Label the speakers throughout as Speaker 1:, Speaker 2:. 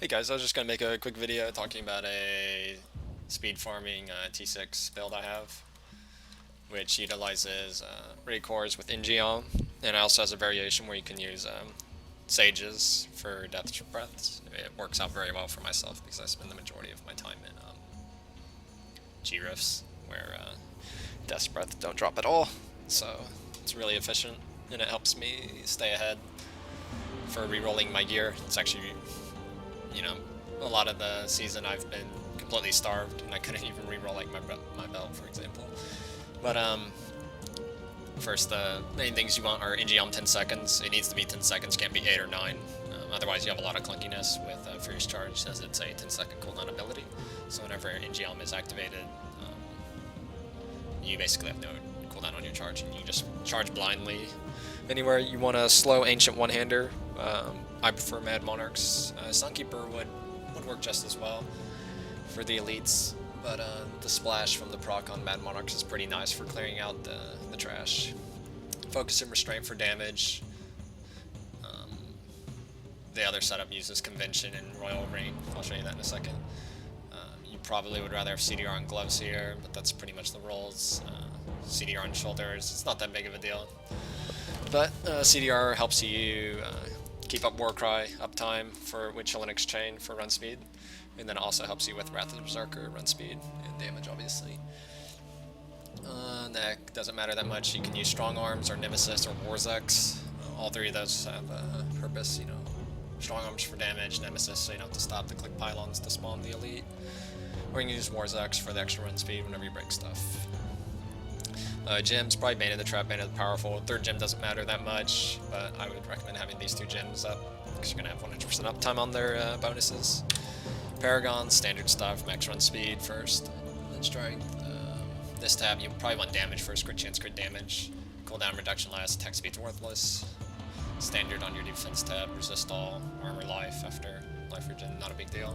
Speaker 1: Hey guys, I was just gonna make a quick video talking about a speed farming T6 build I have, which utilizes Raekors with InGeom, and it also has a variation where you can use Sages for Death Breaths. It works out very well for myself because I spend the majority of my time in G-Rifts, where Death Breath don't drop at all, so it's really efficient, and it helps me stay ahead for re-rolling my gear. It's actually, you know, a lot of the season I've been completely starved and I couldn't even re-roll like my belt, for example. But first, the main things you want are InGeom 10 seconds. It needs to be 10 seconds, can't be 8 or 9. Otherwise you have a lot of clunkiness with Furious Charge, as it's a 10-second cooldown ability. So whenever InGeom is activated, you basically have no cooldown on your charge, and you can just charge blindly anywhere. You want a slow ancient one-hander. I prefer Mad Monarchs. Sunkeeper would work just as well for the elites, but the splash from the proc on Mad Monarchs is pretty nice for clearing out the trash. Focus and Restraint for damage. The other setup uses Convention and Royal Ring. I'll show you that in a second. You probably would rather have CDR and gloves here, but that's pretty much the rolls. CDR on shoulders, it's not that big of a deal. But CDR helps you keep up Warcry uptime with Chilinix Chain for run speed, and then it also helps you with Wrath of the Berserker run speed and damage, obviously. Neck doesn't matter that much. You can use Strong Arms or Nemesis or Warzex. All three of those have a purpose, you know. Strong Arms for damage, Nemesis so you don't have to stop to click pylons to spawn the elite. Or you can use Warzex for the extra run speed whenever you break stuff. Gems, probably Bane of the Trap, Bane of the Powerful. Third gem doesn't matter that much, but I would recommend having these two gems up, because you're going to have 100% uptime on their bonuses. Paragon, standard stuff, max run speed first, then strength. This tab, you probably want damage first, crit chance, crit damage. Cooldown reduction last, attack speed's worthless. Standard on your defense tab, resist all, armor life after life regen, not a big deal.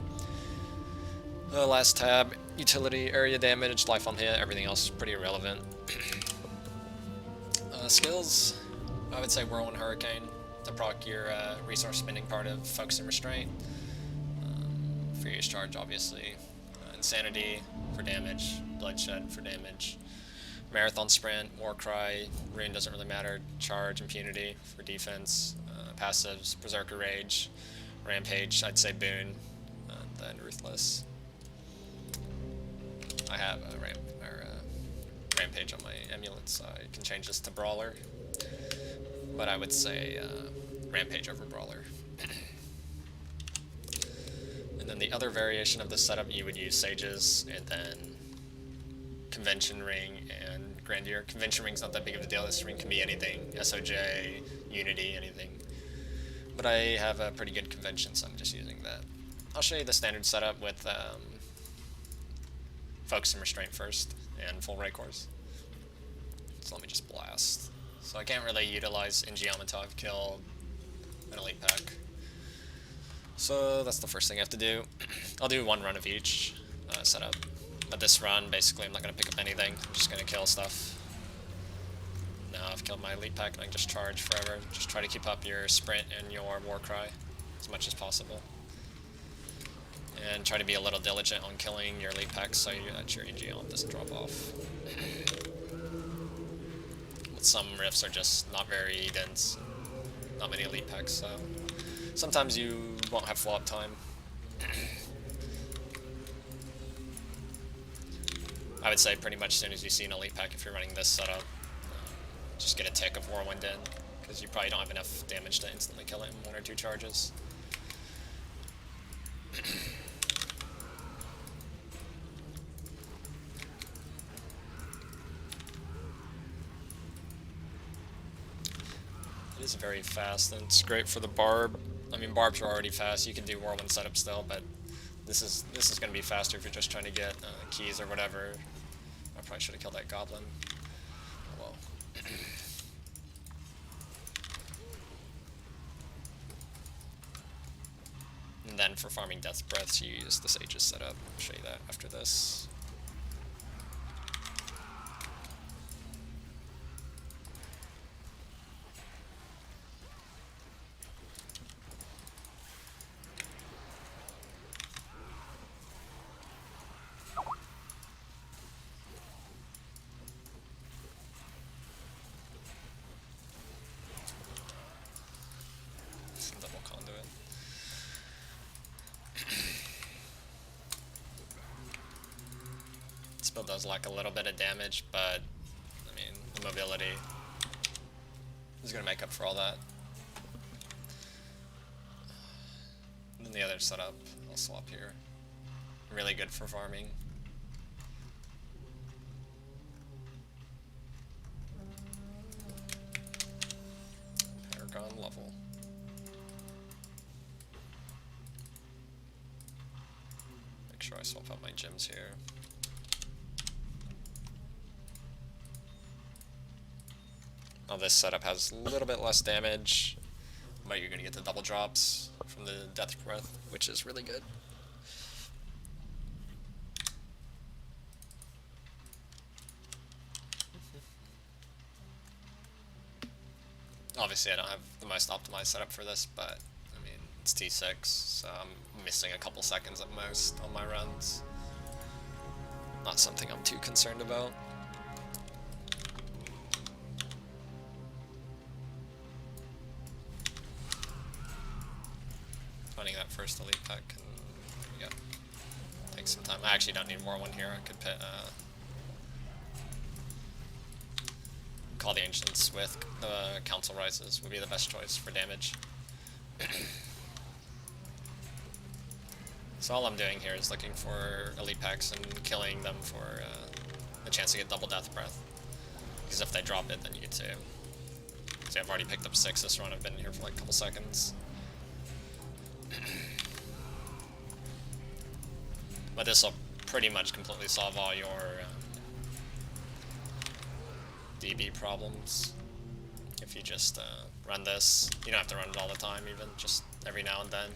Speaker 1: Last tab, utility, area damage, life on hit, everything else is pretty irrelevant. Skills, I would say Whirlwind Hurricane to proc your resource spending part of Focus and Restraint. Furious Charge, obviously. Insanity for damage, Bloodshed for damage. Marathon Sprint, Warcry, Rune doesn't really matter, Charge, Impunity for defense. Passives, Berserker Rage, Rampage, I'd say Boon, and then Ruthless. I have a Rampage on my amulet, so I can change this to Brawler. But I would say Rampage over Brawler. And then the other variation of this setup, you would use Sages, and then Convention Ring and Grandier. Convention Ring's not that big of a deal, this ring can be anything. SOJ, Unity, anything. But I have a pretty good convention, so I'm just using that. I'll show you the standard setup with Focus and Restraint first, and full Raekors. So let me just blast. So I can't really utilize InGeom until I've killed an elite pack. So that's the first thing I have to do. I'll do one run of each setup. But this run, basically, I'm not going to pick up anything. I'm just going to kill stuff. Now I've killed my elite pack, and I can just charge forever. Just try to keep up your sprint and your Warcry as much as possible. And try to be a little diligent on killing your elite packs so that your InGeom doesn't drop off. But some rifts are just not very dense, not many elite packs, so sometimes you won't have full uptime. I would say pretty much as soon as you see an elite pack, if you're running this setup, just get a tick of Whirlwind in, because you probably don't have enough damage to instantly kill it in 1 or 2 charges. It is very fast, and it's great for the barb. I mean, barbs are already fast. You can do Whirlwind setup still, but this is going to be faster if you're just trying to get keys or whatever. I probably should have killed that goblin. Oh well. And then for farming Death Breaths, you use the Sages setup. I'll show you that after this. Still does lack a little bit of damage, but I mean, the mobility is going to make up for all that. And then the other setup, I'll swap here. Really good for farming. Paragon level. Make sure I swap out my gems here. Now this setup has a little bit less damage, but you're going to get the double drops from the Death Breath, which is really good. Obviously I don't have the most optimized setup for this, but I mean, it's T6, so I'm missing a couple seconds at most on my runs. Not something I'm too concerned about. Finding that first elite pack can, yeah, take some time. I actually don't need more one here. I could pit, call the Ancients with the Council Rises would be the best choice for damage. So all I'm doing here is looking for elite packs and killing them for a chance to get double Death Breath. Because if they drop it, then you get to. See, I've already picked up 6 this run. I've been here for like a couple seconds. But this will pretty much completely solve all your DB problems. If you just run this, you don't have to run it all the time even, just every now and then.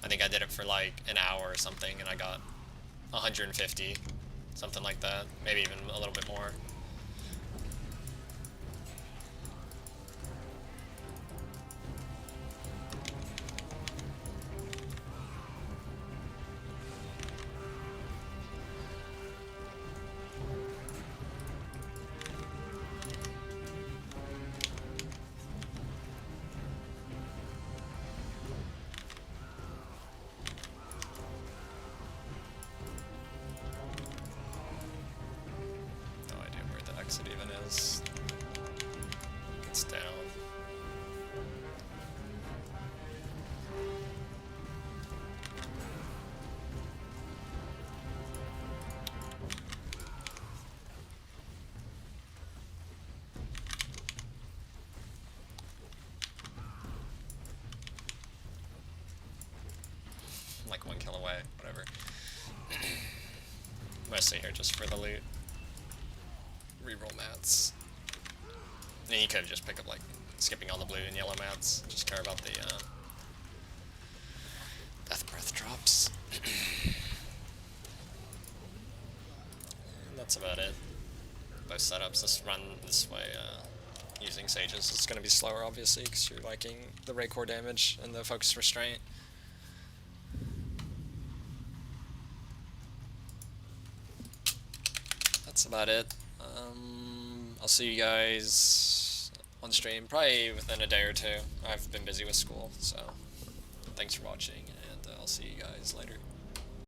Speaker 1: I think I did it for like an hour or something and I got 150, something like that, maybe even a little bit more. It even is. It's down. I'm like 1 kill away, whatever. Mostly here just for the loot. Reroll mats. And you could just pick up like skipping all the blue and yellow mats. Just care about the Death Breath drops. And that's about it. Both setups. This run this way using Sages. It's going to be slower obviously because you're liking the Raekor damage and the Focus Restraint. That's about it. I'll see you guys on stream, probably within a day or two. I've been busy with school, so thanks for watching, and I'll see you guys later.